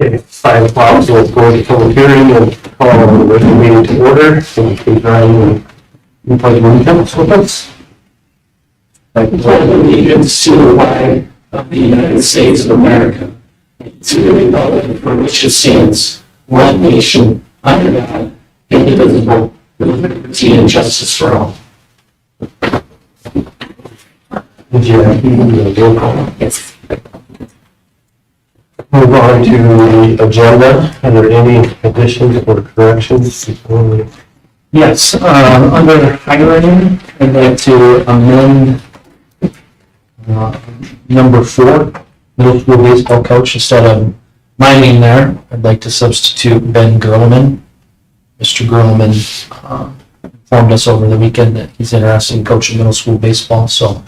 Okay, 5 o'clock, so let's go to the public hearing and call the regular meeting to order. So please rise and you pledge allegiance with us. I pledge allegiance to the flag of the United States of America, and to the republic for which it stands, one nation, under God, indivisible, with liberty and justice for all. Would you like to roll call? Yes. Move on to the agenda. Are there any additions or corrections? Yes, under hiring, I'd like to amend number 4, middle school baseball coach, instead of my name there. I'd like to substitute Ben Gerleman. Mr. Gerleman informed us over the weekend that he's interested in coaching middle school baseball, so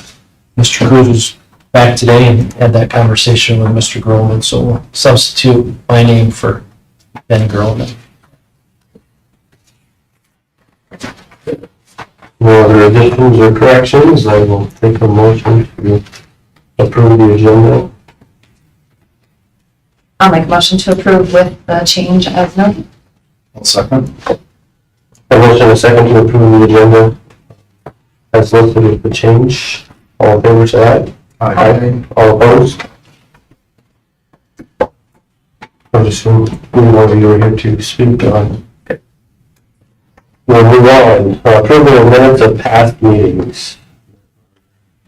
Mr. Cruz was back today and had that conversation with Mr. Gerleman, so we'll substitute my name for Ben Gerleman. No other additions or corrections? I will take a motion to approve the agenda. I'll make a motion to approve with the change as noted. I'll second. A motion and a second to approve the agenda as listed with the change. All in favor, say aye. Aye. All opposed? I just assume one of you are here to speak on. We'll move on. Approval of minutes of past meetings.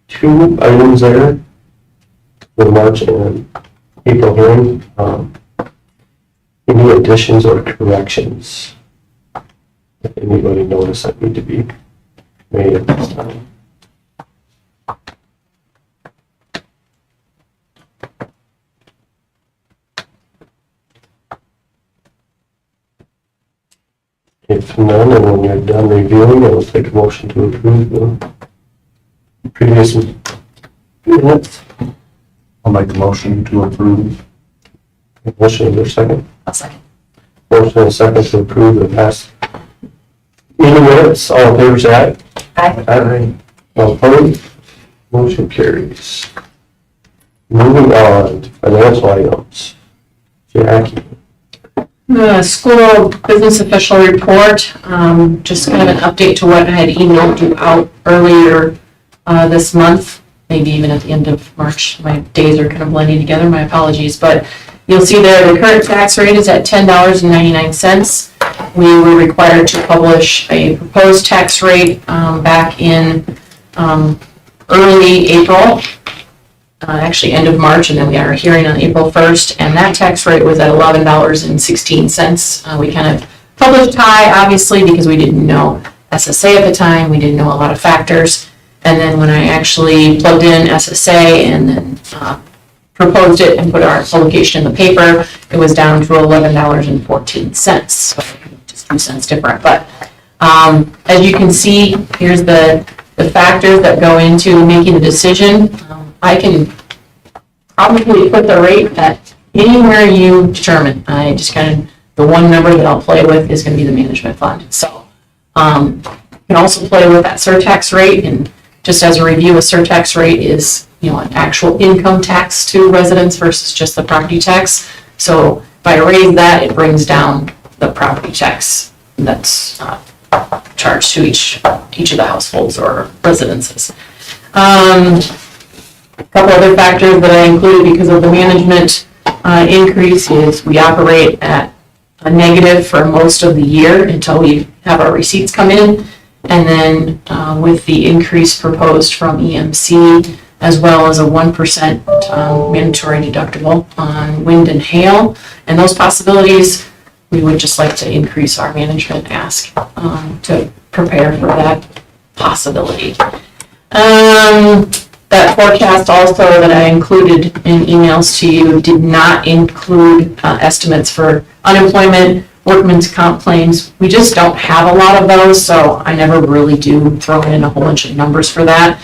2 items there. The March and April hearing. Any additions or corrections? If anybody notice that need to be made at this time? If none, and when you're done reviewing, I will take a motion to approve the previous minutes. I'll make a motion to approve. Motion, is there a second? I'll second. Motion and a second to approve the past meeting minutes. All in favor, say aye. Aye. Aye. All opposed? Motion carries. Moving on to financial items. Jackie. The school business official report, just kind of an update to what I had emailed you out earlier this month, maybe even at the end of March. My days are kind of blending together, my apologies. But you'll see there the current tax rate is at $10.99. We were required to publish a proposed tax rate back in early April. Actually end of March, and then we had our hearing on April 1st, and that tax rate was at $11.16. We kind of published high, obviously, because we didn't know SSA at the time, we didn't know a lot of factors, and then when I actually plugged in SSA and then proposed it and put our publication in the paper, it was down to $11.14, so just 2 cents different. But as you can see, here's the factors that go into making the decision. I can probably put the rate at anywhere you determine. I just kind of, the one number that I'll play with is going to be the management fund. So you can also play with that surtax rate, and just as a review, a surtax rate is, you know, an actual income tax to residents versus just the property tax. So if I raise that, it brings down the property tax that's charged to each of the households or residences. A couple other factors that I included because of the management increase is we operate at a negative for most of the year until we have our receipts come in. And then with the increase proposed from EMC, as well as a 1% mandatory deductible on wind and hail, and those possibilities, we would just like to increase our management ask to prepare for that possibility. That forecast also that I included in emails to you did not include estimates for unemployment, workman's comp claims. We just don't have a lot of those, so I never really do throw in a whole bunch of numbers for that.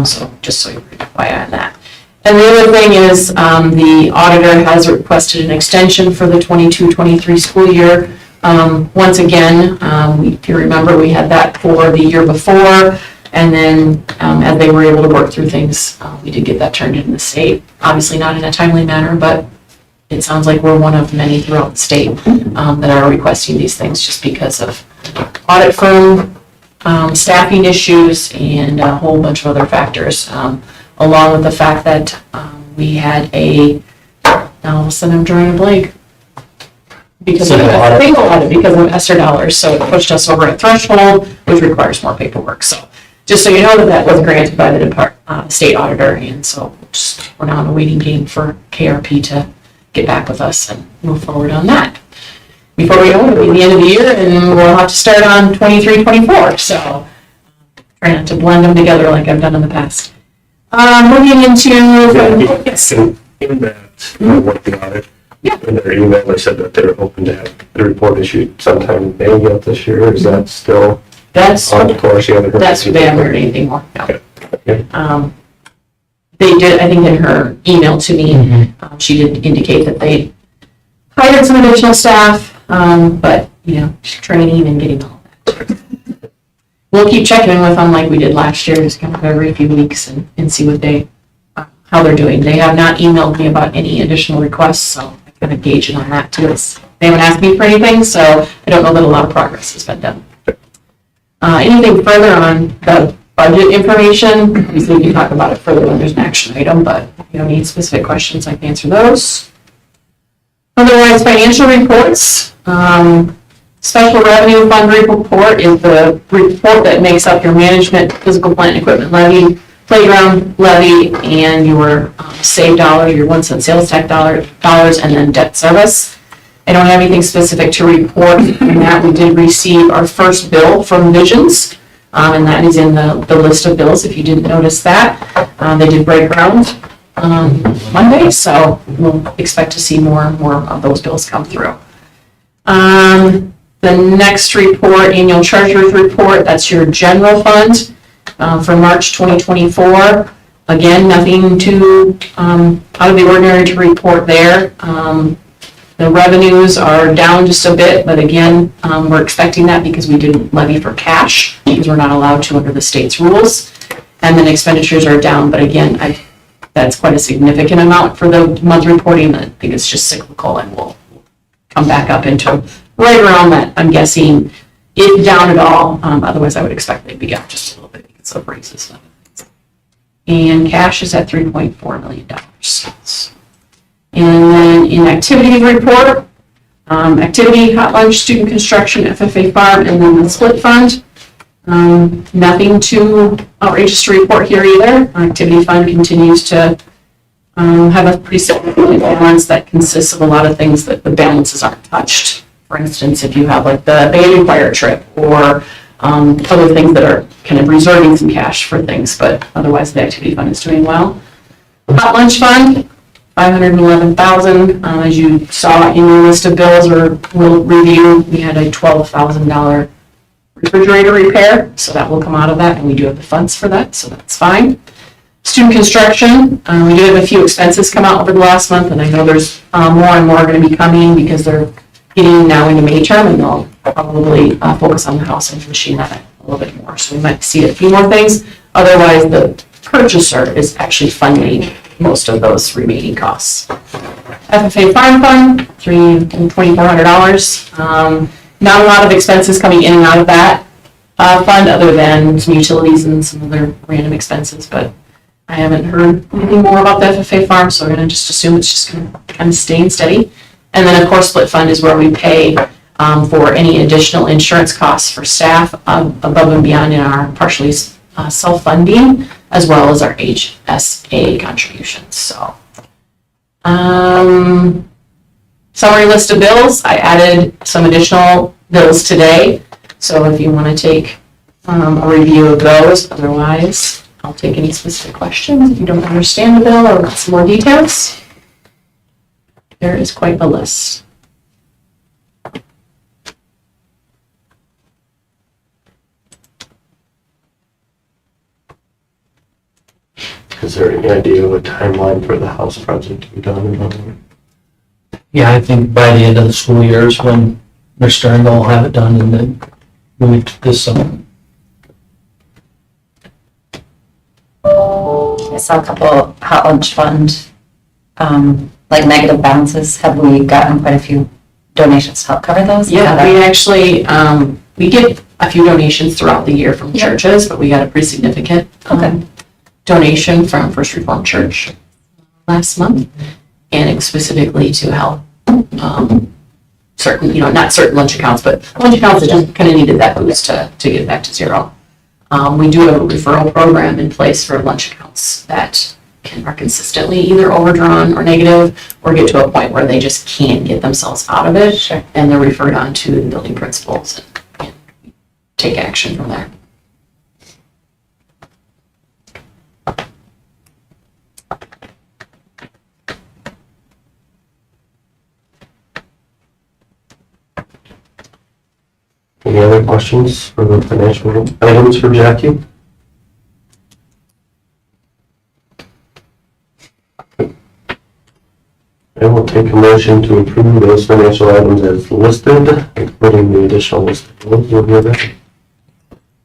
So just so you're FYI on that. And the other thing is the auditor has requested an extension for the 22-23 school year. Once again, if you remember, we had that for the year before. And then as they were able to work through things, we did get that turned in the state. Obviously not in a timely manner, but it sounds like we're one of many throughout the state that are requesting these things just because of audit firm staffing issues and a whole bunch of other factors, along with the fact that we had now all of a sudden I'm drawing a blank. Because of single audit, because of ESSER dollars, so it pushed us over a threshold, which requires more paperwork. So just so you know that was granted by the state auditor, and so we're now in a waiting game for KRP to get back with us and move forward on that. Before we go, it'll be the end of the year, and we'll have to start on 23, 24, so try not to blend them together like I've done in the past. Moving into, yes. In that, what the audit, in their email, they said that they were hoping to have the report issued sometime in May of this year. Is that still That's on the course? You haven't heard That's, anything? they haven't heard anything more, no. Okay. They did, I think in her email to me, she did indicate that they hired some additional staff, but, training and getting all that. We'll keep checking in with them like we did last year, just kind of every few weeks and see what how they're doing. They have not emailed me about any additional requests, so I kind of gauge it on that too. They haven't asked me for anything, so I don't know that a lot of progress has been done. Anything further on the budget information? Obviously, we can talk about it further when there's an action item, but if you don't need specific questions, I can answer those. Otherwise, financial reports. Special Revenue Fund report is the report that makes up your management, physical plant and equipment levy, playground levy, and your save dollars, your 1 cent sales tax dollars, and then debt service. I don't have anything specific to report on that. We did receive our first bill from Visions, and that is in the list of bills, if you didn't notice that. They did break ground Monday, so we'll expect to see more and more of those bills come through. The next report, annual treasurer's report, that's your general fund for March 2024. Again, nothing too out of the ordinary to report there. The revenues are down just a bit, but again, we're expecting that because we didn't levy for cash because we're not allowed to under the state's rules. And then expenditures are down, but again, that's quite a significant amount for the month reporting. I think it's just cyclical and we'll come back up into right around that, I'm guessing, if down at all. Otherwise, I would expect they'd be up just a little bit because of raises. And cash is at $3.4 million. And then in activities report, activity, hot lunch, student construction, FFA farm, and then the split fund. Nothing too outrageous to report here either. Our activity fund continues to have a pretty significant balance that consists of a lot of things that the balances aren't touched. For instance, if you have like the band and choir trip or other things that are kind of reserving some cash for things, but otherwise the activity fund is doing well. Hot lunch fund, $511,000. As you saw in your list of bills or we'll review, we had a $12,000 refrigerator repair, so that will come out of that, and we do have the funds for that, so that's fine. Student construction, we did have a few expenses come out over the last month, and I know there's more and more going to be coming because they're getting now into May term, and they'll probably focus on the house and machine that a little bit more, so we might see a few more things. Otherwise, the purchaser is actually funding most of those remaining costs. FFA farm fund, $2,400. Not a lot of expenses coming in and out of that fund other than some utilities and some other random expenses, but I haven't heard anything more about the FFA farm, so we're going to just assume it's just going to kind of stay steady. And then, of course, split fund is where we pay for any additional insurance costs for staff above and beyond in our partially self-funding, as well as our HSA contributions. So, summary list of bills. I added some additional bills today, so if you want to take a review of those, otherwise I'll take any specific questions if you don't understand the bill or want some more details. There is quite a list. Is there any idea of a timeline for the house project to be done? Yeah, I think by the end of the school year is when they're starting to all have it done and then moved this summer. I saw a couple hot lunch fund like negative balances, have we gotten quite a few donations to help cover those? Yeah, we actually, we get a few donations throughout the year from churches, but we got a pretty significant donation from First Reformed Church last month, and specifically to help certain, not certain lunch accounts, but lunch accounts that just kind of needed that boost to get back to zero. We do have a referral program in place for lunch accounts that are consistently either overdrawn or negative, or get to a point where they just can't get themselves out of it. Sure. And they're referred on to the building principals and take action from there. Any other questions for the financial items for Jackie? I will take a motion to approve those financial items as listed, including the additional list of bills. We'll hear that.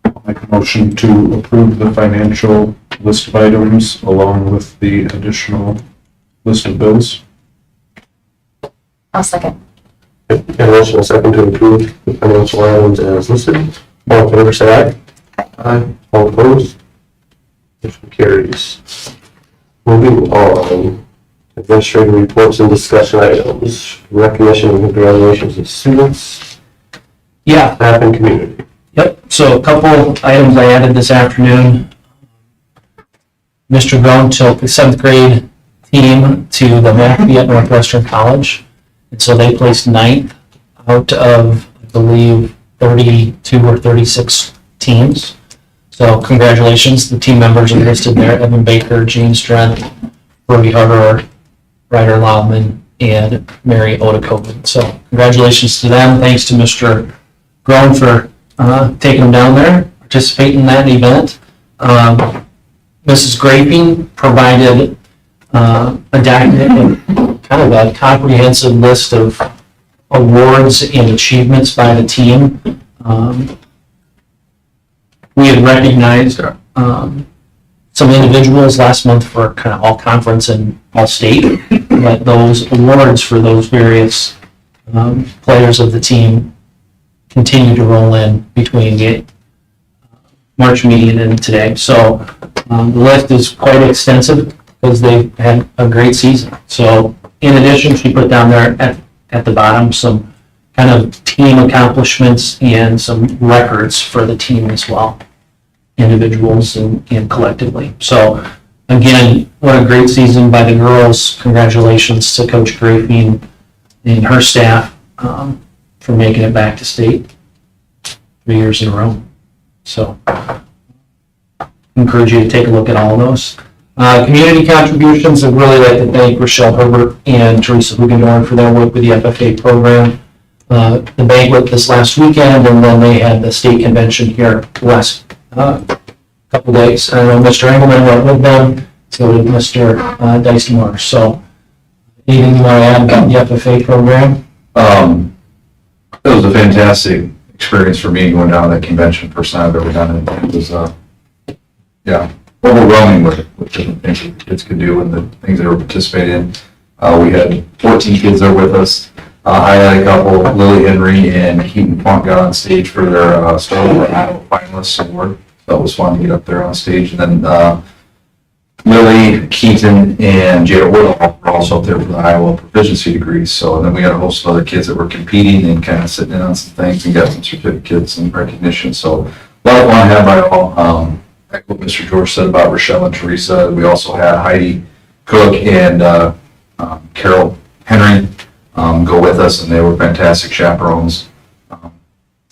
I'll make a motion to approve the financial list of items along with the additional list of bills. I'll second. Okay, a motion and a second to approve the financial items as listed. All in favor, say aye. Aye. All opposed? Motion carries. Moving on. Administrative reports and discussion items. Recognition and congratulations of students, Yeah, staff, and community. yep. So a couple items I added this afternoon. Mr. Grown took the 7th grade team to the MACB at Northwestern College. And so they placed 9th out of, I believe, 32 or 36 teams. So congratulations. The team members are listed there: Evan Baker, Gene Strength, Brody Harder, Ryder Loudman, and Mary Odakoven. So congratulations to them. Thanks to Mr. Grown for taking them down there, participating in that event. Mrs. Graping provided a document, kind of a comprehensive list of awards and achievements by the team. We had recognized some individuals last month for kind of all conference and all state, but those awards for those various players of the team continue to roll in between the March meeting and today. So the list is quite extensive because they've had a great season. So in addition, she put down there at the bottom some kind of team accomplishments and some records for the team as well, individuals and collectively. So again, what a great season by the girls. Congratulations to Coach Grafine and her staff for making it back to state 3 years in a row. So encourage you to take a look at all of those. Community contributions, I'd really like to thank Rochelle Herbert and Teresa Hugendorn for their work with the FFA program. The banquet this last weekend, and then they had the state convention here the last couple days. I know Mr. Engelman went with them, so did Mr. Dicemore. So anything you want to add about the FFA program? It was a fantastic experience for me going down to that convention, first time I've ever done it. It was, overwhelming with different things that the kids could do and the things they were participating in. We had 14 kids there with us. Highlight a couple, Lily Henry and Keaton Funk got on stage for their Star Wars Finalists Award. So it was fun to get up there on stage. And then Lily, Keaton, and Jada Woodall were also up there for the Iowa proficiency degrees. So then we had a host of other kids that were competing and kind of sitting in on some things and got some certificates and recognition. So a lot of fun had by all. Like what Mr. George said about Rochelle and Teresa. We also had Heidi Cook and Carol Henry go with us, and they were fantastic chaperones. A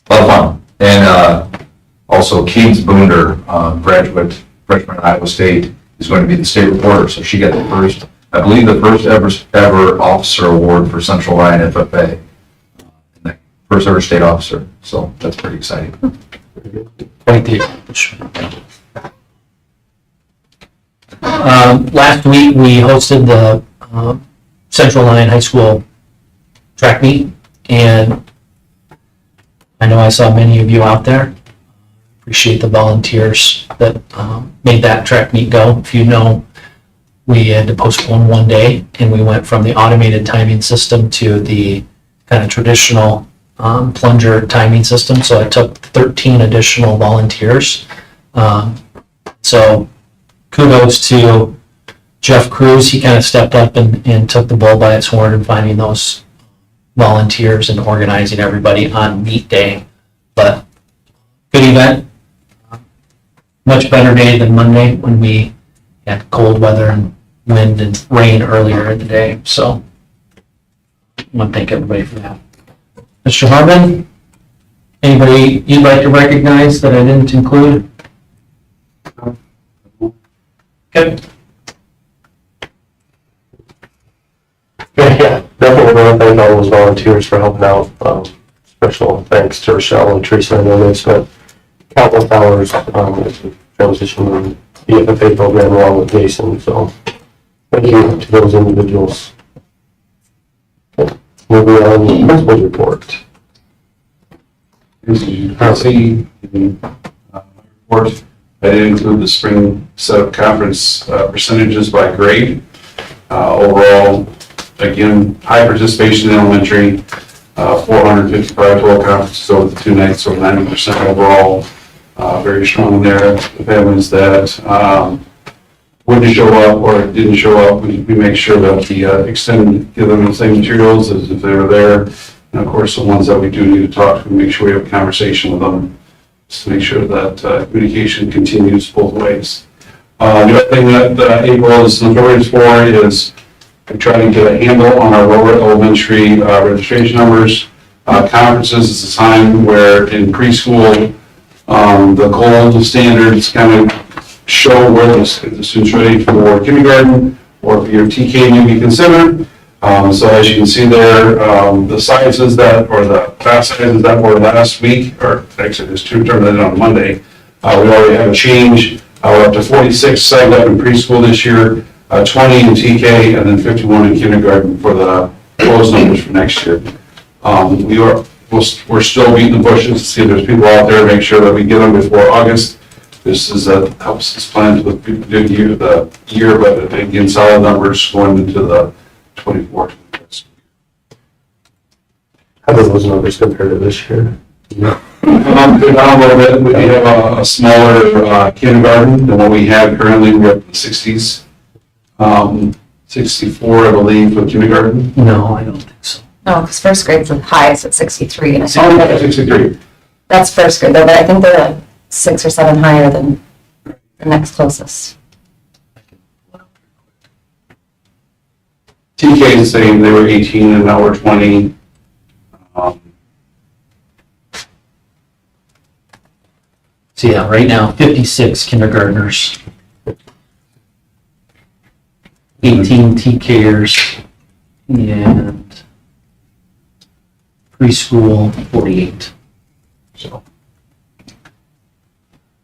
lot of fun. And also Keats Boonder, graduate freshman at Iowa State, is going to be the state reporter. So she got the first, I believe the first ever officer award for Central Lyon FFA. The first ever state officer. So that's pretty exciting. Quite the accomplishment. Last week, we hosted the Central Lyon High School track meet, and I know I saw many of you out there. Appreciate the volunteers that made that track meet go. If you know we had to postpone one day, and we went from the automated timing system to the kind of traditional plunger timing system. So it took 13 additional volunteers. So kudos to Jeff Cruz. He kind of stepped up and took the bull by its horn in finding those volunteers and organizing everybody on meet day. But good event. Much better day than Monday when we had cold weather and wind and rain earlier in the day. So I want to thank everybody for that. Mr. Harmon, anybody you'd like to recognize that I didn't include? Okay. Yeah, definitely want to thank all those volunteers for helping out. Special thanks to Rochelle and Teresa. I know they spent countless hours transitioning the FFA program along with Jason, so thank you to those individuals. Moving on, the principal's report. As you can see in my report, I did include the spring setup conference percentages by grade. Overall, again, high participation in elementary, 455 total conferences over the 2 nights, over 90% overall. Very strong there. The families that wouldn't show up or didn't show up, we make sure that the give them the same materials as if they were there. And of course, the ones that we do need to talk to, make sure we have a conversation with them, just to make sure that communication continues both ways. The other thing that April is notorious for is trying to get a handle on our lower elementary registration numbers. Conferences is a time where in preschool, the cold standards kind of show where the student's ready for kindergarten or for your TK may be considered. So as you can see there, the sizes that, or the class sizes that were last week, or actually there's 2 terminated on Monday, we already have a change. We're up to 46 signed up in preschool this year, 20 in TK, and then 51 in kindergarten for the closed numbers for next year. We're still beating the bushes to see if there's people out there, make sure that we get them before August. This is helps us plan with the year, but again, solid numbers going into the 24. How do those numbers compare to this year? Go down a little bit. We have a smaller kindergarten than what we have currently. We're up in the 60s. 64, I believe, for kindergarten. No, I don't think so. No, because first grade's the highest at 63, and I Oh, yeah, think 63. that's first grade, though, but I think they're like 6 or 7 higher than the next closest. TK is the same. They were 18 and now we're 20. So yeah, right now, 56 kindergartners, 18 TKers, and preschool 48.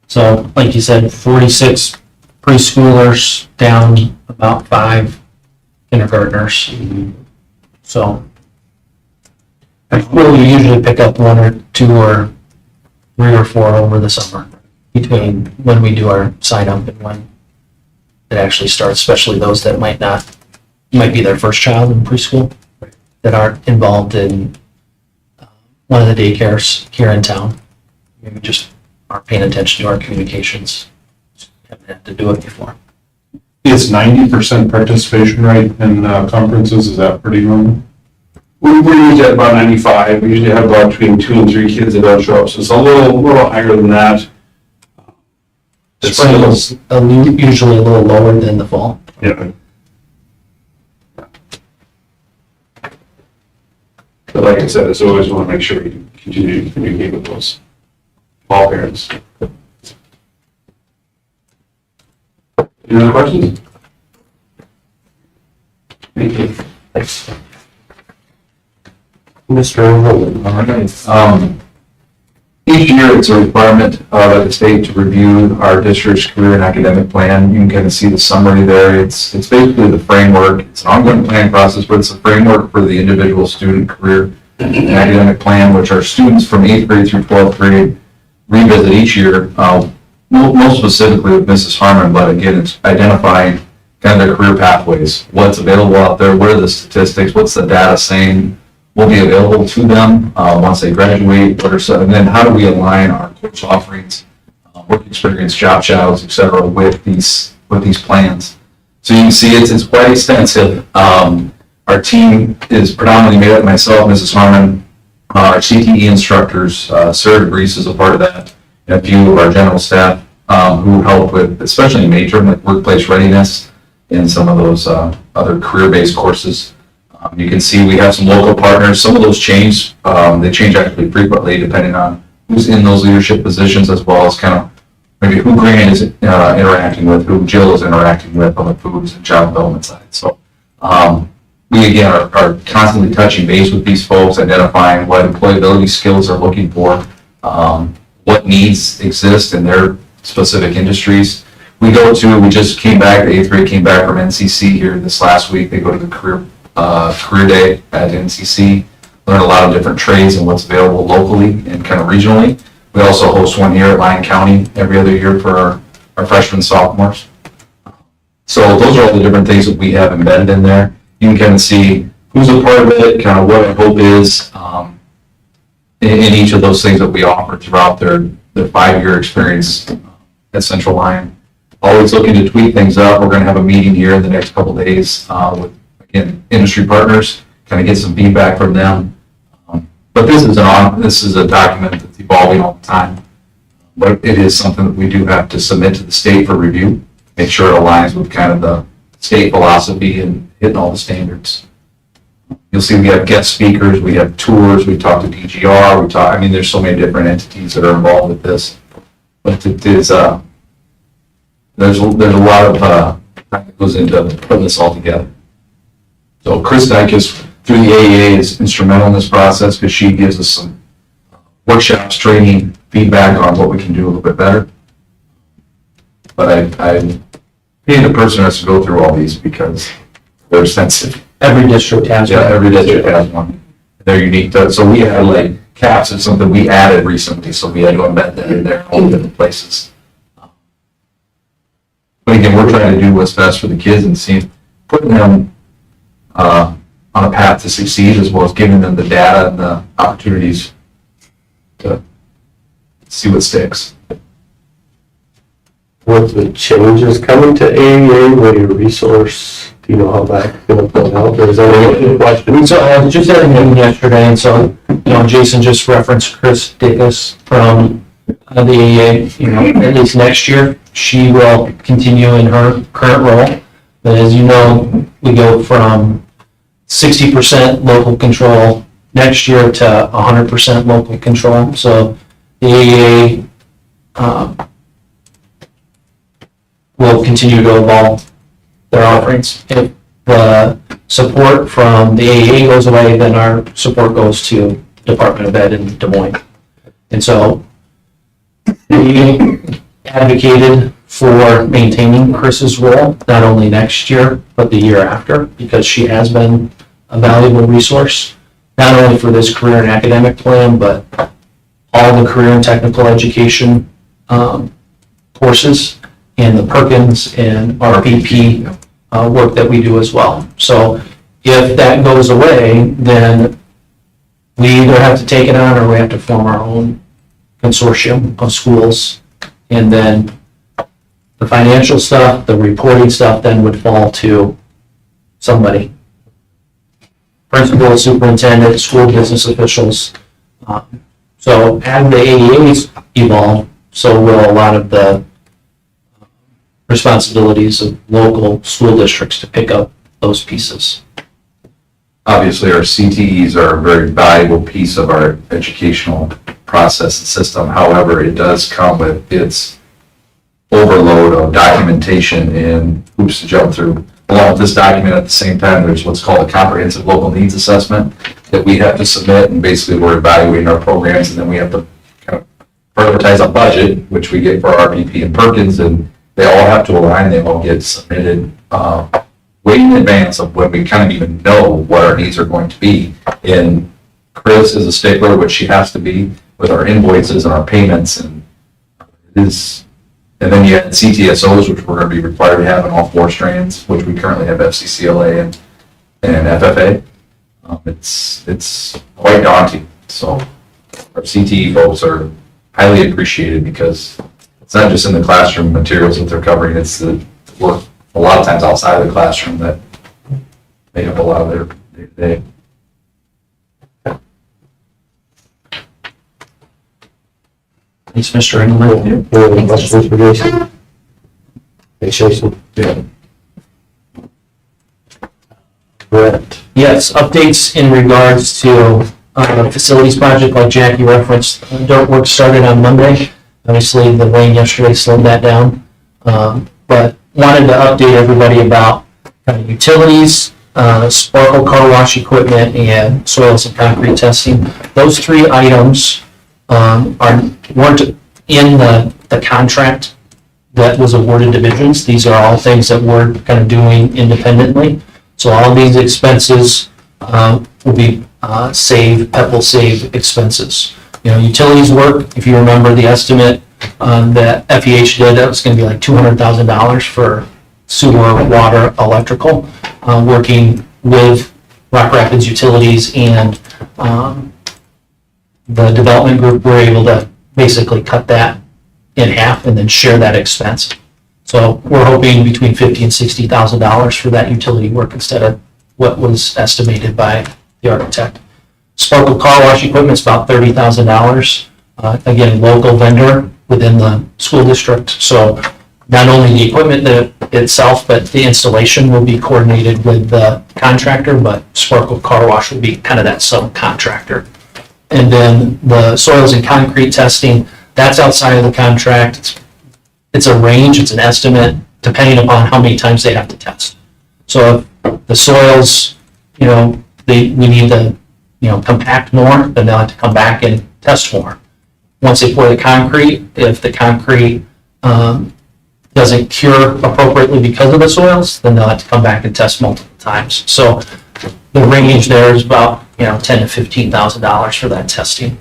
So like you said, 46 preschoolers down about 5 kindergartners. So we'll usually pick up 1 or 2 or 3 or 4 over the summer between when we do our sign up and when it actually starts, especially those that might be their first child in preschool that aren't involved in one of the daycares here in town. Maybe just aren't paying attention to our communications. Haven't had to do it before. It's 90% participation rate in conferences. Is that pretty normal? We're usually at about 95. We usually have about between 2 and 3 kids that don't show up, so it's a little higher than that. Spring is usually a little lower than the fall. Yeah. But like I said, as always, we want to make sure we continue to communicate with those all parents. Any other questions? Thank you. Thanks. Mr. Rowland. All right. Each year, it's a requirement by the state to review our district's career and academic plan. You can kind of see the summary there. It's basically the framework. It's an ongoing planning process, but it's a framework for the individual student career and academic plan, which our students from 8th grade through 12th grade revisit each year. Most specifically with Mrs. Harmon, but again, it's identifying kind of their career pathways, what's available out there, what are the statistics, what's the data saying will be available to them once they graduate, and then how do we align our course offerings, work experience, job shadows, et cetera, with these plans. So you can see it's quite extensive. Our team is predominantly made up of myself, Mrs. Harmon, our CTE instructors, Sarah DeBreeze is a part of that, and a few of our general staff who help with, especially major like workplace readiness and some of those other career-based courses. You can see we have some local partners. Some of those change. They change actually frequently depending on who's in those leadership positions, as well as kind of maybe who Grant is interacting with, who Jill is interacting with on the foods and child development side. So we, again, are constantly touching base with these folks, identifying what employability skills they're looking for, what needs exist in their specific industries. We just came back, the 8th grade came back from NCC here this last week. They go to the career day at NCC, learn a lot of different trades and what's available locally and kind of regionally. We also host one here at Lyon County every other year for our freshmen and sophomores. So those are all the different things that we have embedded in there. You can kind of see who's a part of it, kind of what our hope is in each of those things that we offer throughout their 5-year experience at Central Lyon. Always looking to tweak things up. We're going to have a meeting here in the next couple of days with, again, industry partners, kind of get some feedback from them. But this is a document that's evolving all the time. But it is something that we do have to submit to the state for review, make sure it aligns with kind of the state philosophy and hitting all the standards. You'll see we have guest speakers, we have tours, we talk to DGR, there's so many different entities that are involved with this. But it is, there's a lot of time that goes into putting this all together. So Chris Dykes, through the AEA, is instrumental in this process because she gives us some workshops, training, feedback on what we can do a little bit better. But I being the person who has to go through all these because they're sensitive. Every district has one. Yeah, every district has one. They're unique to, so we had like caps, it's something we added recently, so we had to embed that in there in all different places. But again, we're trying to do what's best for the kids and putting them on a path to succeed, as well as giving them the data and the opportunities to see what sticks. With the changes coming to AEA, what your resource, do you know how that's going to play out, or is that a question? So I was just at a meeting yesterday, and so, Jason just referenced Chris Dickus from the AEA, at least next year, she will continue in her current role. But as you know, we go from 60% local control next year to 100% local control. So the AEA will continue to evolve their offerings. If the support from the AEA goes away, then our support goes to Department of Ed in Des Moines. And so we advocated for maintaining Chris's role, not only next year, but the year after, because she has been a valuable resource, not only for this career and academic plan, but all the career and technical education courses and the Perkins and RPP work that we do as well. So if that goes away, then we either have to take it on or we have to form our own consortium of schools. And then the financial stuff, the reporting stuff then would fall to somebody. Principal, superintendent, school business officials. So as the AEAs evolve, so will a lot of the responsibilities of local school districts to pick up those pieces. Obviously, our CTEs are a very valuable piece of our educational process and system. However, it does come with its overload of documentation and hoops to jump through. Along with this document, at the same time, there's what's called a comprehensive local needs assessment that we have to submit, and basically we're evaluating our programs, and then we have to kind of prioritize a budget, which we get for RPP and Perkins, and they all have to align. They all get submitted way in advance of when we kind of even know what our needs are going to be. And Chris is a stickler, which she has to be, with our invoices and our payments, and it is And then you had CTSOs, which we're going to be required to have in all 4 strands, which we currently have FCCLA and FFA. It's quite daunting. So our CTE folks are highly appreciated because it's not just in the classroom materials that they're covering, it's the work a lot of times outside of the classroom that make up a lot of their day-to-day. Thanks, Mr. Engelmann. Any questions for Jason? Hey, Jason. Yeah. Brett. Yes, updates in regards to the facilities project, like Jackie referenced. Dirt work started on Monday. Obviously, the rain yesterday slowed that down. But wanted to update everybody about kind of utilities, Sparkle car wash equipment, and soils and concrete testing. Those 3 items weren't in the contract that was awarded divisions. These are all things that we're kind of doing independently. So all of these expenses will be PEP will save expenses. You know, utilities work, if you remember the estimate that FEH did, that was going to be like $200,000 for sewer, water, electrical, working with Rock Rapids Utilities and the development group were able to basically cut that in half and then share that expense. So we're hoping between $50,000 and $60,000 for that utility work instead of what was estimated by the architect. Sparkle car wash equipment's about $30,000. Again, local vendor within the school district. So not only the equipment itself, but the installation will be coordinated with the contractor, but Sparkle car wash will be kind of that subcontractor. And then the soils and concrete testing, that's outside of the contract. It's a range, it's an estimate, depending upon how many times they have to test. So if the soils, you know, we need to, you know, compact more, then they'll have to come back and test more. Once they pour the concrete, if the concrete doesn't cure appropriately because of the soils, then they'll have to come back and test multiple times. So the range there is about, you know, $10,000 to $15,000 for that testing.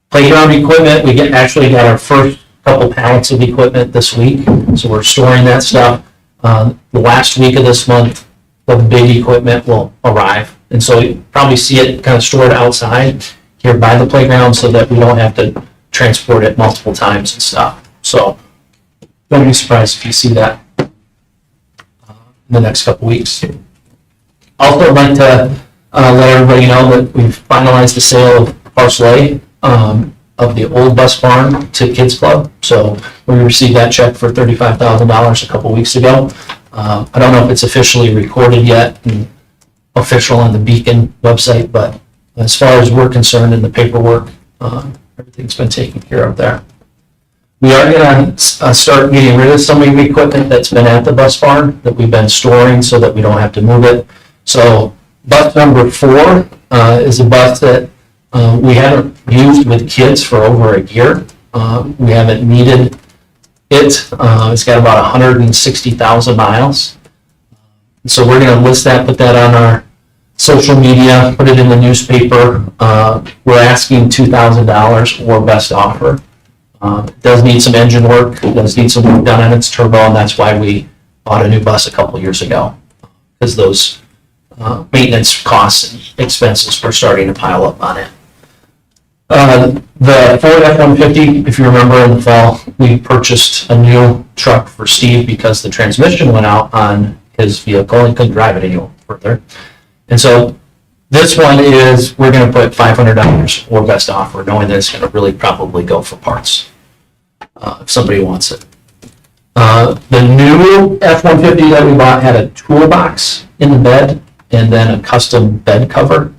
Playground equipment, we actually got our first couple pallets of equipment this week, so we're storing that stuff. The last week of this month, the big equipment will arrive, and so you probably see it kind of stored outside here by the playground so that we don't have to transport it multiple times and stuff. So don't be surprised if you see that in the next couple weeks. Also, I'd like to let everybody know that we've finalized the sale of parcel A of the old bus barn to Kids Club. So we received that check for $35,000 a couple weeks ago. I don't know if it's officially recorded yet and official on the Beacon website, but as far as we're concerned in the paperwork, everything's been taken care of there. We are going to start getting rid of some of the equipment that's been at the bus barn that we've been storing so that we don't have to move it. So bus number 4 is a bus that we haven't used with kids for over a year. We haven't needed it. It's got about 160,000 miles. So we're going to list that, put that on our social media, put it in the newspaper. We're asking $2,000 or best offer. It does need some engine work. It does need some work done on its turbo, and that's why we bought a new bus a couple years ago, because those maintenance costs and expenses were starting to pile up on it. The Ford F-150, if you remember in the fall, we purchased a new truck for Steve because the transmission went out on his vehicle and couldn't drive it any further. And so this one is, we're going to put $500 or best offer, knowing that it's going to really probably go for parts if somebody wants it. The new F-150 that we bought had a toolbox in the bed and then a custom bed cover.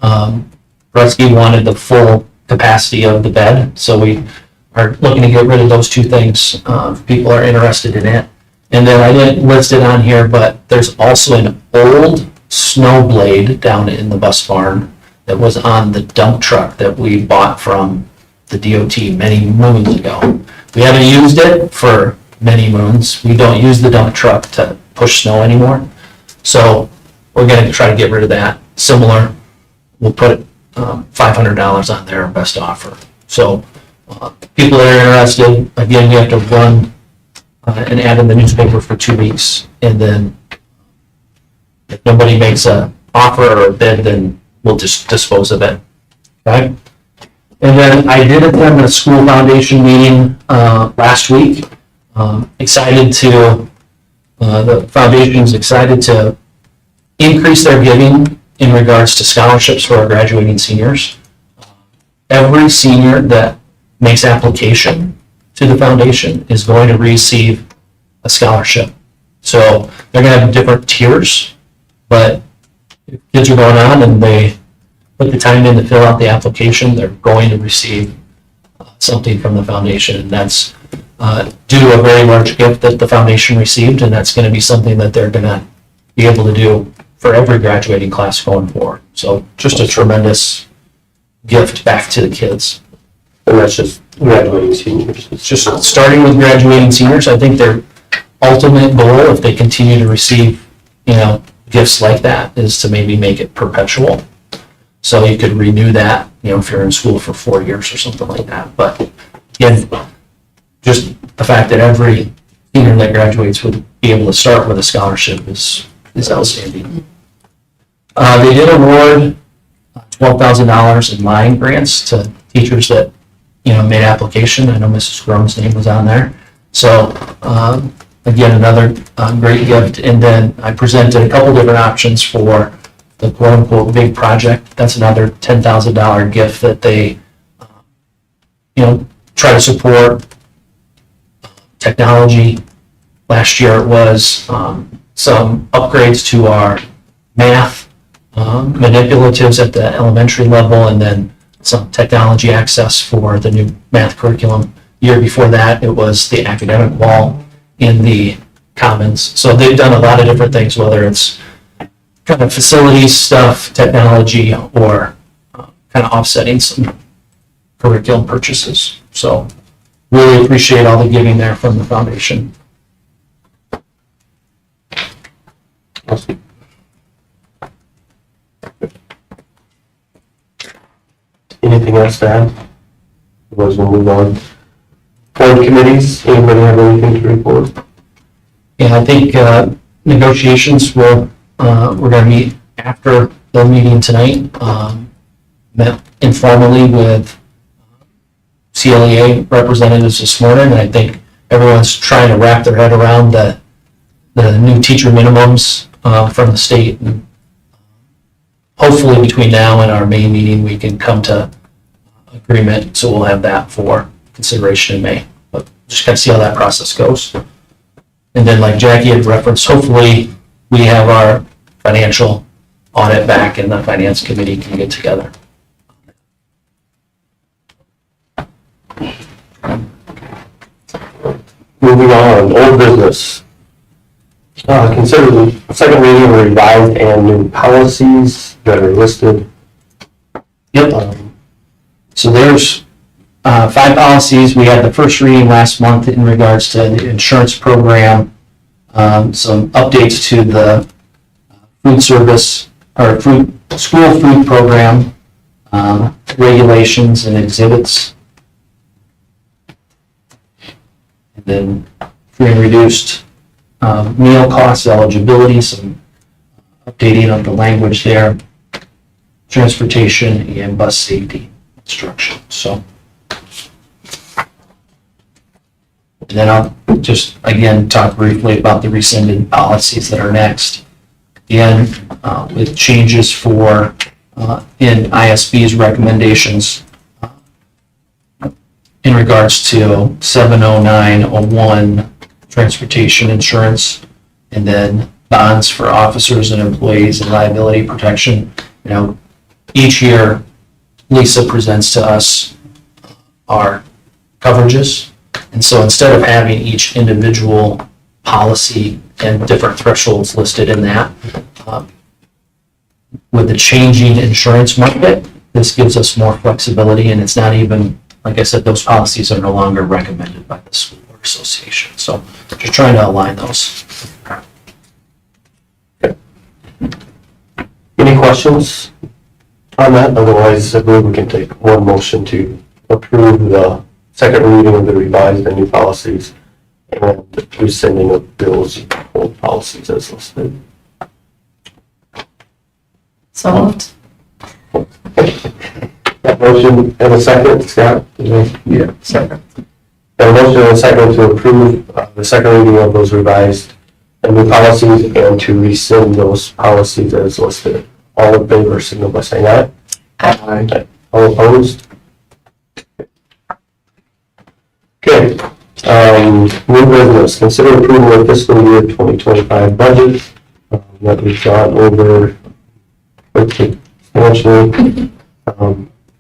Rusky wanted the full capacity of the bed, so we are looking to get rid of those 2 things if people are interested in it. And then I didn't list it on here, but there's also an old snow blade down in the bus barn that was on the dump truck that we bought from the DOT many moons ago. We haven't used it for many moons. We don't use the dump truck to push snow anymore. So we're going to try to get rid of that. Similar, we'll put $500 on there, best offer. So People that are interested, again, you have to run an ad in the newspaper for 2 weeks, and then if nobody makes an offer or a bid, then we'll just dispose of it. Okay? And then I did attend a school foundation meeting last week. Excited to, the foundation's excited to increase their giving in regards to scholarships for our graduating seniors. Every senior that makes application to the foundation is going to receive a scholarship. So they're going to have different tiers, but if kids are going on and they put the time in to fill out the application, they're going to receive something from the foundation, and that's due to a very large gift that the foundation received, and that's going to be something that they're going to be able to do for every graduating class going forward. So just a tremendous gift back to the kids. And that's just graduating seniors. It's just starting with graduating seniors. I think their ultimate goal, if they continue to receive, gifts like that, is to maybe make it perpetual. So you could renew that, if you're in school for 4 years or something like that. But again, just the fact that every senior that graduates would be able to start with a scholarship is outstanding. They did award $12,000 in Lyon grants to teachers that, made application. I know Mrs. Grome's name was on there. So, again, another great gift. And then I presented a couple different options for the quote-unquote big project. That's another $10,000 gift that they, try to support technology. Last year it was some upgrades to our math manipulatives at the elementary level, and then some technology access for the new math curriculum. Year before that, it was the academic wall in the commons. So they've done a lot of different things, whether it's kind of facilities stuff, technology, or kind of offsetting some curriculum purchases. So really appreciate all the giving there from the foundation. Awesome. Anything else to add? Otherwise, we'll move on. Board committees, anybody have anything to report? Yeah, I think negotiations we're going to meet after the meeting tonight. Met informally with CLEA representatives this morning, and I think everyone's trying to wrap their head around the new teacher minimums from the state. And hopefully between now and our May meeting, we can come to agreement, so we'll have that for consideration in May. But just kind of see how that process goes. And then, like Jackie had referenced, hopefully we have our financial audit back and the finance committee can get together. Moving on, old business. Consider the second reading of revised and new policies that are listed. Yep. So there's 5 policies. We had the first reading last month in regards to the insurance program, some updates to the food service or school food program, regulations and exhibits. And then free and reduced meal costs eligibility, some updating of the language there, transportation and bus safety instruction. So, and then I'll just again talk briefly about the rescinded policies that are next. Again, with changes for in ISB's recommendations in regards to 70901 transportation insurance, and then bonds for officers and employees and liability protection. Each year Lisa presents to us our coverages, and so instead of having each individual policy and different thresholds listed in that, with the changing insurance market, this gives us more flexibility, and it's not even, like I said, those policies are no longer recommended by the school board association. So just trying to align those. Any questions on that? Otherwise, I believe we can take one motion to approve the second reading of the revised and new policies, and rescinding of bills, old policies as listed. So moved. That motion and a second, Scott? Yeah. Second. A motion and a second to approve the second reading of those revised and new policies and to rescind those policies as listed. All in favor, signal by saying aye. Aye. All opposed? Okay. New business, consider approval of fiscal year 2025 budget that we've gone over quickly, substantially.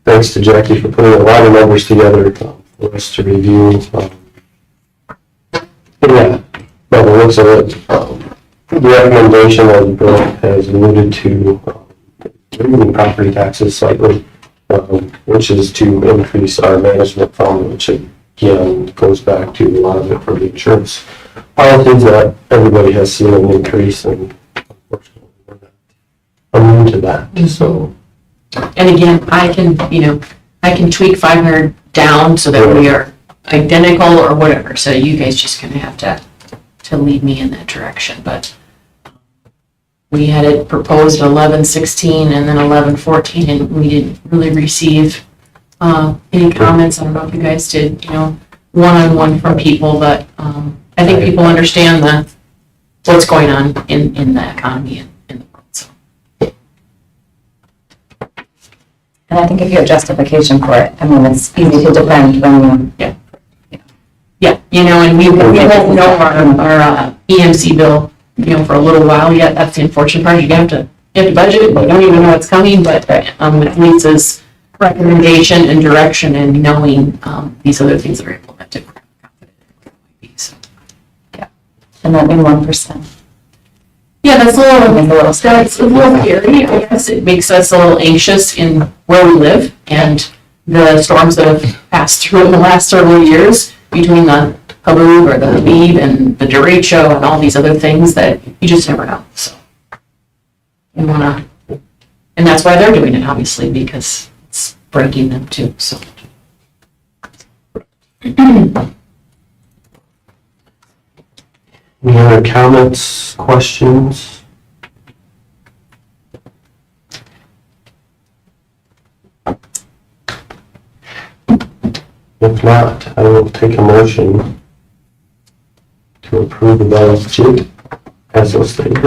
Thanks to Jackie for putting a lot of numbers together for us to review. Yeah, by the looks of it, the recommendation as Bill has alluded to, raising property taxes slightly, which is to increase our management fund, which again goes back to a lot of it for the insurance policies that everybody has seen an increase, and unfortunately we're not immune to that. So. And again, I can tweak 500 down so that we are identical or whatever, so you guys just gonna have to lead me in that direction, but we had it proposed 1116 and then 1114, and we didn't really receive any comments. I don't know if you guys did, one-on-one from people, but I think people understand what's going on in the economy and in the world, so. And I think if you have justification for it, I mean, it's easy to defend when you. Yeah, and we won't know our EMC bill, for a little while yet. That's the unfortunate part. You have to budget it, but you don't even know what's coming. But with Lisa's recommendation and direction and knowing these other things that are implemented, we're confident in what it might be. So. And that new 1%. Yeah, that's a little scary. It's a little scary. I guess it makes us a little anxious in where we live and the storms that have passed through in the last several years between the Haboob or the Habib and the derecho and all these other things that you just never know. So you wanna, and that's why they're doing it, obviously, because it's breaking them too. So. Any other comments, questions? If not, I will take a motion to approve the budget as listed.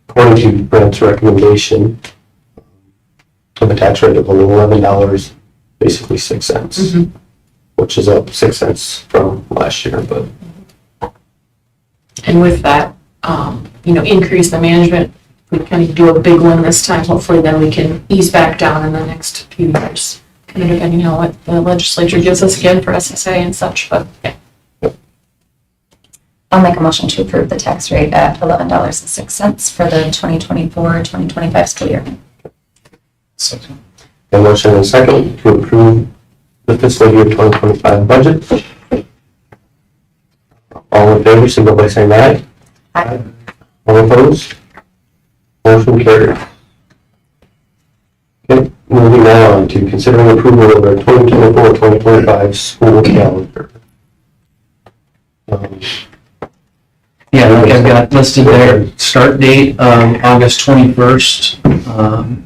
According to Brent's recommendation, of a tax rate of $11, basically 6 cents, which is up 6 cents from last year, but. And with that, increase the management, we kind of do a big one this time. Hopefully then we can ease back down in the next few years, kind of depending on what the legislature gives us again for SSA and such, but yeah. I'll make a motion to approve the tax rate at $11.06 for the 2024-2025 school year. Second. A motion and a second to approve the fiscal year 2025 budget. All in favor, signal by saying aye. Aye. All opposed? Motion carried. Okay, moving on to considering approval of our 2024-2025 school calendar. Yeah, like I've got listed there, start date, August 21st,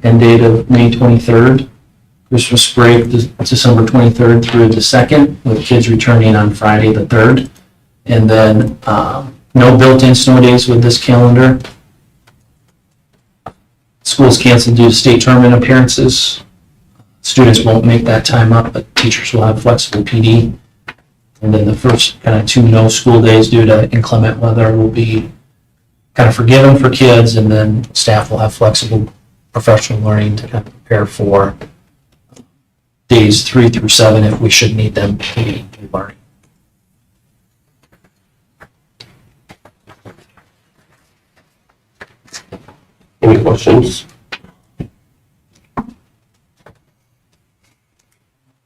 end date of May 23rd. Christmas break, December 23rd through the 2nd, with kids returning on Friday the 3rd. And then, no built-in snow days with this calendar. School's canceled due to state tournament appearances. Students won't make that time up, but teachers will have flexible PD. And then the first kind of 2 no school days due to inclement weather will be kind of forgiven for kids, and then staff will have flexible professional learning to kind of prepare for days 3 through 7 if we should need them to be learning. Any questions?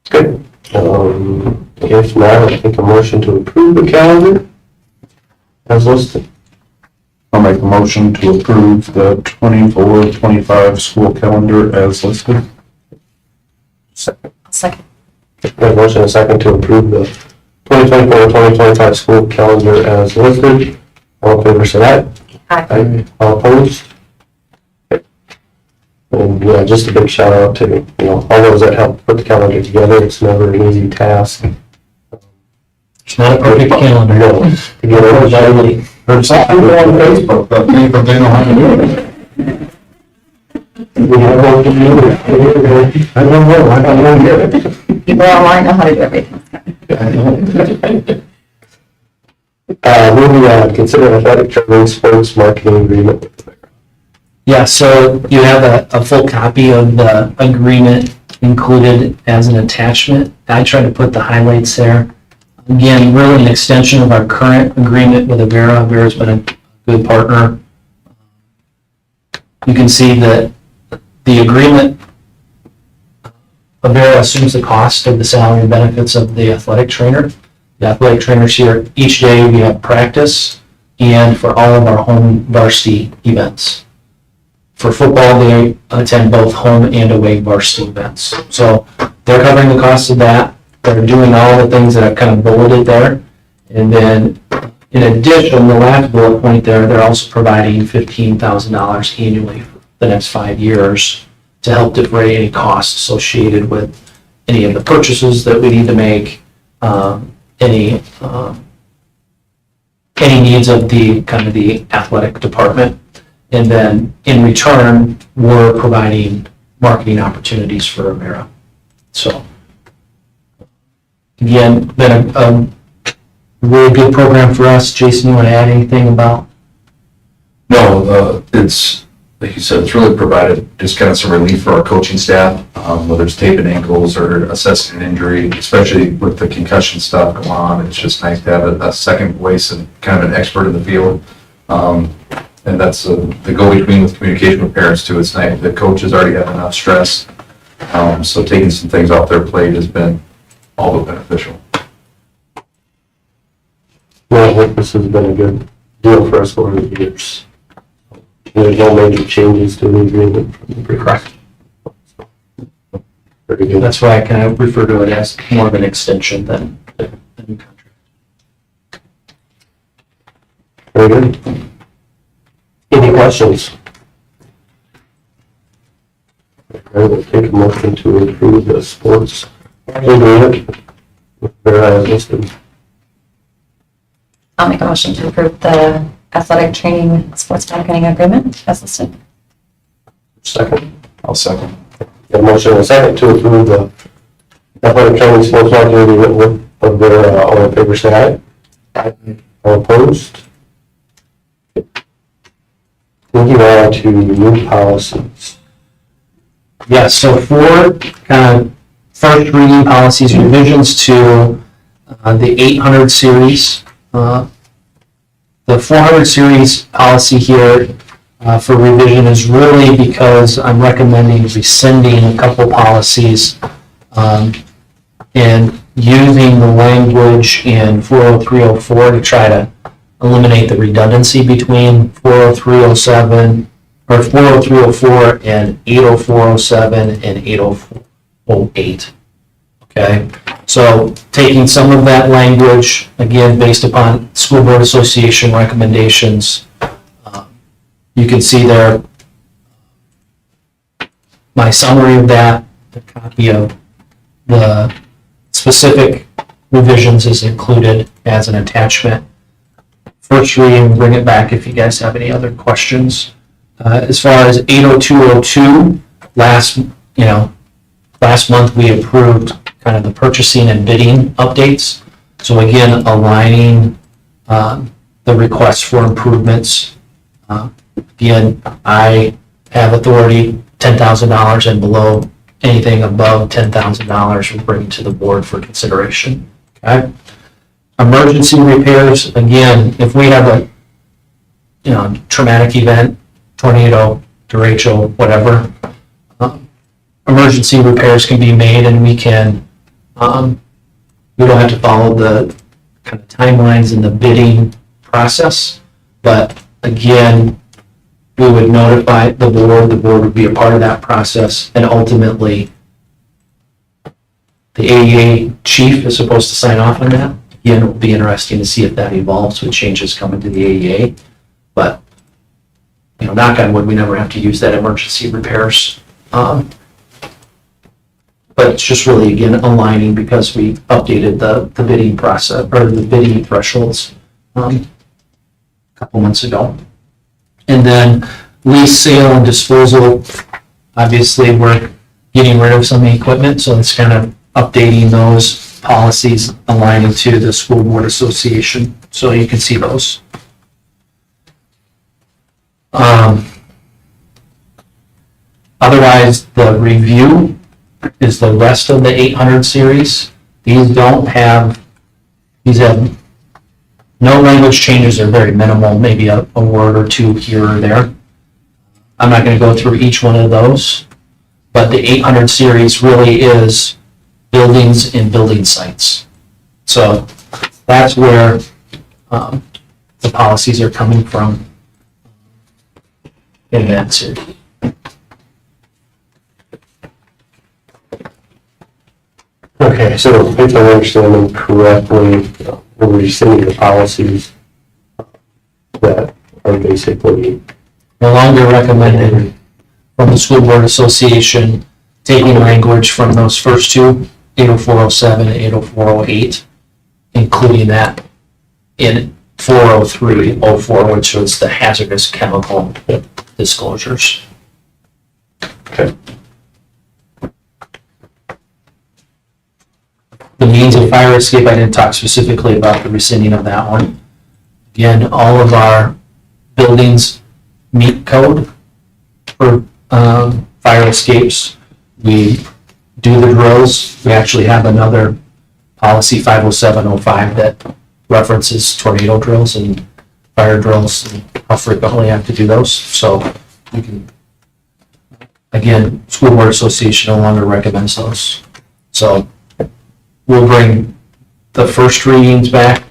Good. If not, I think a motion to approve the calendar as listed. I'll make a motion to approve the 24-25 school calendar as listed. Second. Second. We have a motion and a second to approve the 2024-2025 school calendar as listed. All in favor, say aye. Aye. All opposed? And yeah, just a big shout out to, all those that helped put the calendar together. It's never an easy task. It's not a perfect calendar. No, to get everybody. There's some people on Facebook that think that they know how to do it. We have one to do. I don't know, I don't know. People online know how to do everything. Moving on, consider athletic training sports marketing agreement with the fair. Yeah, so you have a full copy of the agreement included as an attachment. I tried to put the highlights there. Again, really an extension of our current agreement with Avera. Avera's been a good partner. You can see that the agreement, Avera assumes the cost of the salary and benefits of the athletic trainer. The athletic trainers here, each day we have practice and for all of our home varsity events. For football, they attend both home and away varsity events. So they're covering the cost of that. They're doing all the things that I've kind of bulleted there. And then in addition, the last bullet point there, they're also providing $15,000 annually for the next 5 years to help defray any costs associated with any of the purchases that we need to make, any needs of the kind of the athletic department. And then in return, we're providing marketing opportunities for Avera. So again, been a really good program for us. Jason, you want to add anything about? No, it's, like you said, it's really provided just kind of some relief for our coaching staff, whether it's taping ankles or assessing an injury, especially with the concussion stuff going on. It's just nice to have a second voice and kind of an expert in the field. And that's the go-between with communication with parents too. It's nice. The coaches already have enough stress. So taking some things off their plate has been all but beneficial. Well, I think this has been a good deal for us over the years. There's no major changes to the agreement from the previous. Correct. Very good. That's why I kind of refer to it as more of an extension than a new contract. Very good. Any questions? I will take a motion to approve the sports agreement with Vera as listed. I'll make a motion to approve the athletic training sports marketing agreement as listed. Second. I'll second. A motion and a second to approve the athletic training sports marketing agreement with Vera. All in favor, say aye. Aye. All opposed? Moving on to new policies. Yeah, so for kind of first reading policies, revisions to the 800 series. The 400 series policy here for revision is really because I'm recommending rescinding a couple policies and using the language in 40304 to try to eliminate the redundancy between 40307 or 40304 and 80407 and 80408. Okay, so taking some of that language, again, based upon School Board Association recommendations, you can see there my summary of that, the copy of the specific revisions is included as an attachment. First reading, bring it back if you guys have any other questions. As far as 80202, last month we approved kind of the purchasing and bidding updates. So again, aligning the requests for improvements. Again, I have authority $10,000 and below, anything above $10,000 we'll bring to the board for consideration. Okay. Emergency repairs, again, if we have a traumatic event, tornado, derecho, whatever, emergency repairs can be made and we can, we don't have to follow the kind of timelines in the bidding process, but again, we would notify the board would be a part of that process, and ultimately The AEA chief is supposed to sign off on that. Again, it will be interesting to see if that evolves with changes coming to the AEA. But, knock on wood, we never have to use that emergency repairs. But it's just really, again, aligning because we updated the bidding process, or the bidding thresholds, a couple months ago. And then lease, sale, and disposal, obviously, we're getting rid of some of the equipment, so it's kind of updating those policies, aligning to the School Board Association, so you can see those. Otherwise, the review is the rest of the 800 series. These have no language changes, are very minimal, maybe a word or two here or there. I'm not going to go through each one of those, but the 800 series really is buildings and building sites. So that's where the policies are coming from in that series. Okay, so if I understand them correctly, we're rescinding the policies that are basically, No longer recommended from the School Board Association, taking language from those first two, 80407 and 80408, including that in 40304, which was the hazardous chemical disclosures. okay, The means of fire escape, I didn't talk specifically about the rescinding of that one. Again, all of our buildings meet code for fire escapes. We do the drills. We actually have another policy, 50705, that references tornado drills and fire drills and how frequently you have to do those. So you can, again, School Board Association no longer recommends those. So we'll bring the first readings back,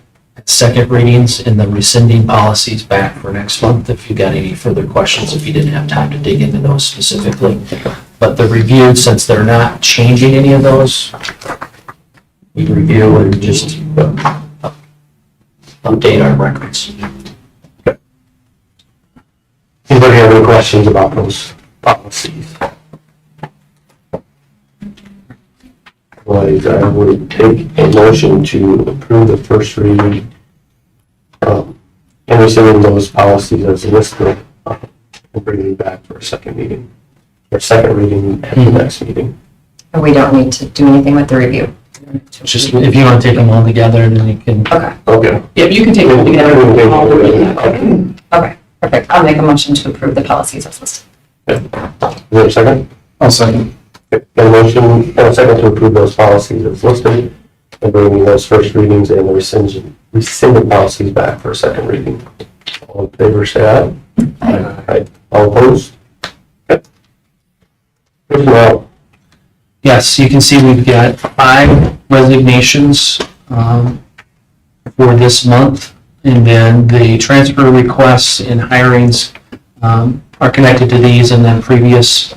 second readings, and the rescinding policies back for next month if you got any further questions, if you didn't have time to dig into those specifically. But the reviewed, since they're not changing any of those, we review and just update our records. anybody have any questions about those policies? Otherwise, I would take a motion to approve the first reading, and rescinding those policies as listed, and bringing it back for a second meeting, or second reading at the next meeting. And we don't need to do anything with the review. Just, if you want to take them all together, then you can. Okay, Okay. Yep, you can take it together. okay, perfect. I'll make a motion to approve the policies as listed. Is there a second? I'll second. Okay, got a motion and a second to approve those policies as listed, and bringing those first readings and the rescinded policies back for a second reading. All in favor, say aye. Aye. All opposed? Okay. Personnel, Yes, you can see we've got 5 resignations for this month, and then the transfer requests and hirings are connected to these, and then previous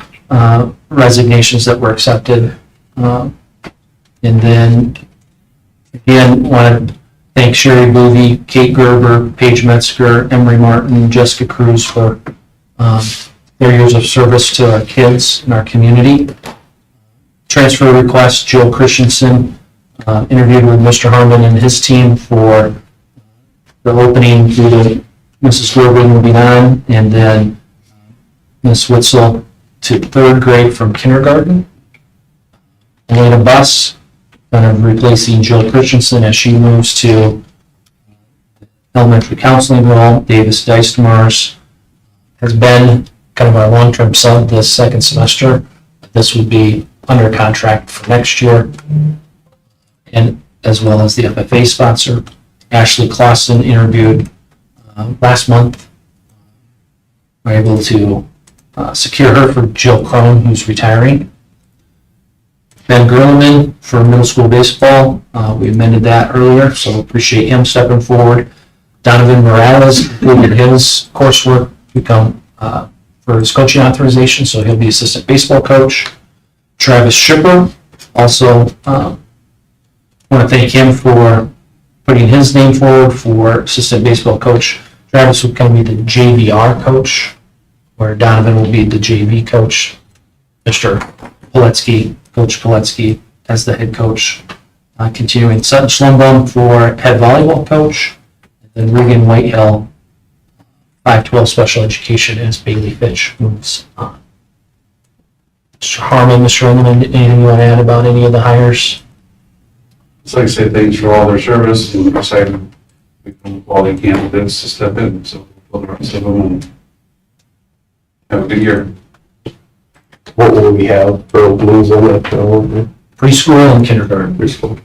resignations that were accepted. And then, again, want to thank Sherry Bovee, Kate Gerber, Paige Metzger, Emery Martin, Jessica Cruz for their years of service to our kids in our community. Transfer request, Joe Christensen interviewed with Mr. Harmon and his team for the opening due to Mrs. Gerber moving on, and then Ms. Witzel to 3rd grade from kindergarten. Elena Buss, kind of replacing Jill Christensen as she moves to elementary counseling role. Davis Deistmars has been kind of our long-term sub this second semester. This would be under contract for next year, and as well as the FFA sponsor. Ashley Clausen interviewed last month. We're able to secure her for Jill Crone, who's retiring. Ben Gerleman for middle school baseball. We amended that earlier, so appreciate him stepping forward. Donovan Morales completed his coursework for his coaching authorization, so he'll be assistant baseball coach. Travis Shipper Also, want to thank him for putting his name forward for assistant baseball coach. Travis will kind of be the JVR coach, where Donovan will be the JV coach. Mr. Poletsky, Coach Poletsky, as the head coach. Continuing Sutton Schlumbaum for head volleyball coach. And then Regan Whitehill, 512 special education, as Bailey Fitch moves on. Mr. Harmon, Mr. Engelman, anything you want to add about any of the hires? Just like to say thanks for all their service and excited we come quality candidates to step in, so we'll the rest of them and have a good year. What will we have for openings in that, Preschool and kindergarten. preschool?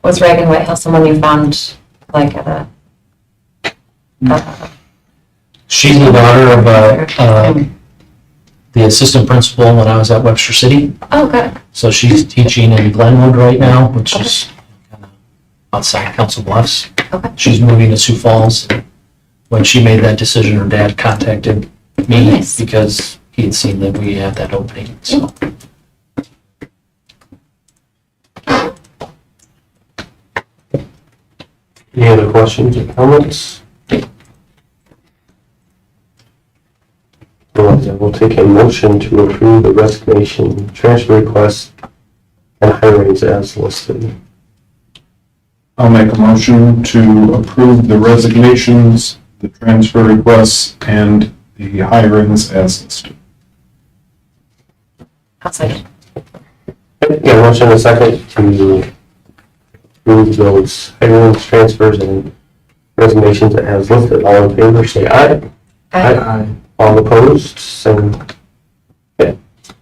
Was Reagan Whitehill someone you found, like, at a, She's the daughter of the assistant principal when I was at Webster City. oh, good. So she's teaching in Glenwood right now, which is kind of outside Council Bluffs. Okay. She's moving to Sioux Falls. When she made that decision, her dad contacted me Nice. because he had seen that we had that opening. So Any other questions or comments? Otherwise, I will take a motion to approve the resignation, transfer request, and hirings as listed. I'll make a motion to approve the resignations, the transfer requests, and the hirings as listed. Outside. Got a motion and a second to approve those hirings, transfers, and resignations as listed. All in favor, say aye. Aye. All opposed, same. Okay.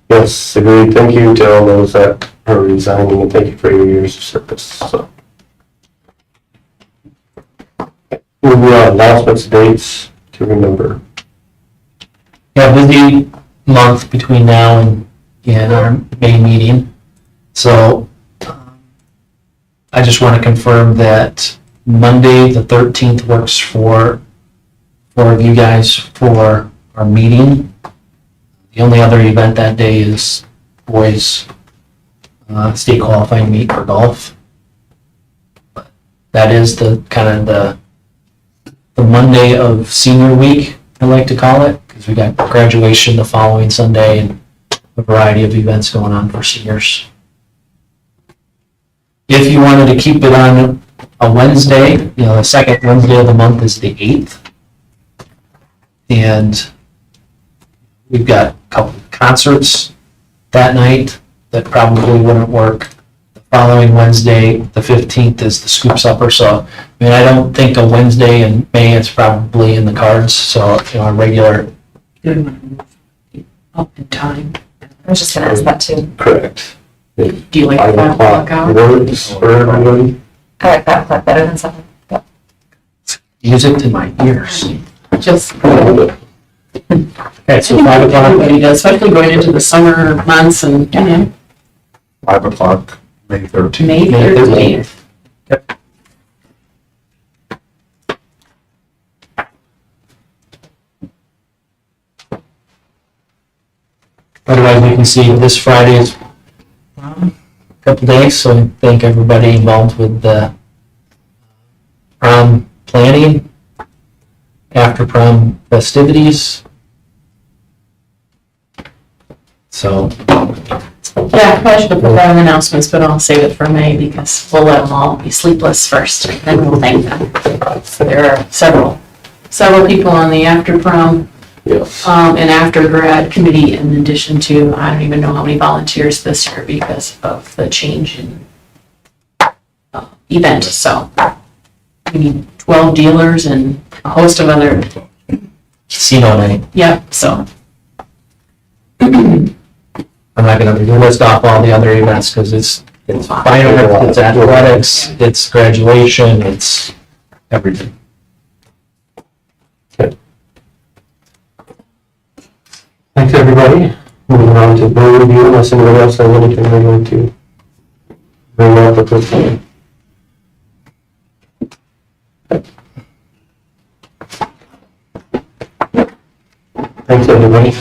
Yes, agreed. Thank you to all those that are resigning, and thank you for your years of service. So. Moving on, announcements, dates to remember. yeah, busy month between now and our May meeting. So I just want to confirm that Monday, the 13th works for you guys for our meeting. The only other event that day is boys state qualifying meet for golf. But that is the kind of the Monday of senior week, I like to call it, because we got graduation the following Sunday and a variety of events going on for seniors. If you wanted to keep it on a Wednesday, the second Wednesday of the month is the 8th. And we've got a couple of concerts that night that probably wouldn't work. The following Wednesday, the 15th, is the Scoop Supper. So, I don't think a Wednesday in May is probably in the cards. So, a regular. Up in time. I was just gonna ask that too. Correct. Do you like 5 o'clock hour? Works for everybody. I like 5 o'clock better than 7. Yep. Music to my ears. Just, Okay, so 5 o'clock. everybody does, especially going into the summer months and, 5 o'clock, May 13th. May 13th. Otherwise, we can see this Friday is a couple days, so I thank everybody involved with the prom planning, after prom festivities. So, Yeah, I should have put that in announcements, but I'll save it for May because we'll let them all be sleepless first, and then we'll thank them. There are several people on the after prom Yes. and after grad committee, in addition to, I don't even know how many volunteers this year because of the change in event, so we need 12 dealers and a host of other, casino night. yep, so. I'm not gonna list off all the other events, because it's fine arts, it's athletics, it's graduation, it's everything. Thanks, everybody. Moving on to board review, unless anyone else has anything they'd like to bring up at this time. Thanks, everybody.